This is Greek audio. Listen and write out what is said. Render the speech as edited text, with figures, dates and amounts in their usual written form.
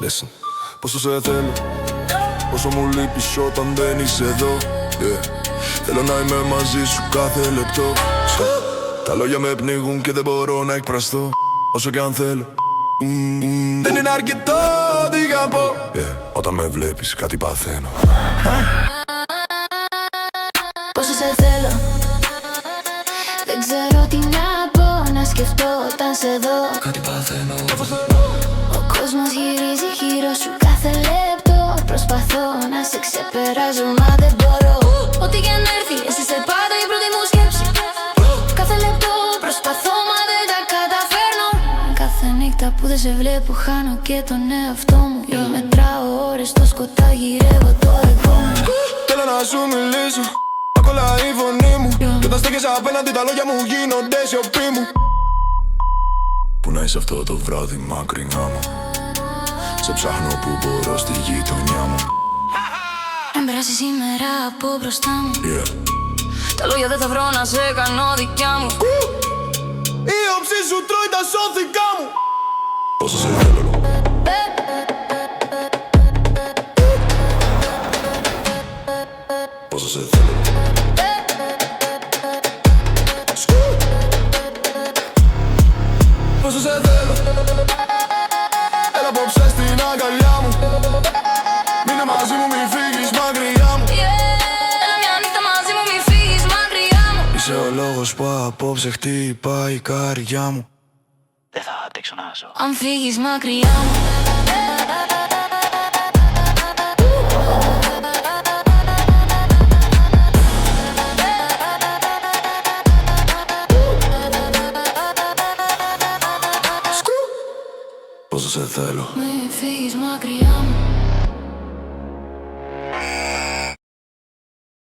listen. Πόσο σε θέλω, πόσο μου λείπεις όταν δεν είσαι εδώ, yeah. Θέλω να είμαι μαζί σου κάθε λεπτό. Τα λόγια με πνίγουν και δεν μπορώ να εκφραστώ. Όσο κι αν θέλω, δεν είναι αρκετό, τι να πω, yeah. Όταν με βλέπεις κάτι παθαίνω. Πόσο σε θέλω, δεν ξέρω τι να πω, να σκεφτώ όταν σε δω. Κάτι παθαίνω. Ο κόσμος γυρίζει γύρω σου κάθε λεπτό. Προσπαθώ να σε ξεπεράσω μα δεν μπορώ. Ό,τι και αν έρθει, εσύ είσαι πάντα η πρώτη μου σκέψη. Κάθε λεπτό προσπαθώ μα δεν τα καταφέρνω. Κάθε νύχτα που δεν σε βλέπω χάνω και τον εαυτό μου. Μετράω ώρες στο σκοτάδι, γυρεύω το εγώ μου. Θέλω να σου μιλήσω, μα κολλάει η φωνή μου. Και όταν στέκεσαι απέναντι τα λόγια μου γίνονται σιωπή μου. Πού να είσαι αυτό το βράδυ μακρινά μου. Σε ψάχνω που μπορώ στη γειτονιά μου. Αν περάσει σήμερα από μπροστά μου, yeah. τα λόγια δεν θα βρω να σε κάνω δικιά μου. Η όψη σου τρώει τα σώθηκα μου. Πόσο σε θέλω. Πόσο σε θέλω. Πόσο σε θέλω. Έλα απόψε στην αγκαλιά μου. Μείνε μαζί μου, μη φύγεις μακριά μου. Έλα μια νύχτα μαζί μου, μη φύγεις μακριά μου. Είσαι ο λόγος που απόψε χτυπάει η καρδιά μου. Δεν θα αντέξω να ζω αν φύγεις μακριά μου. Πόσο σε θέλω. Μη φύγεις μακριά μου.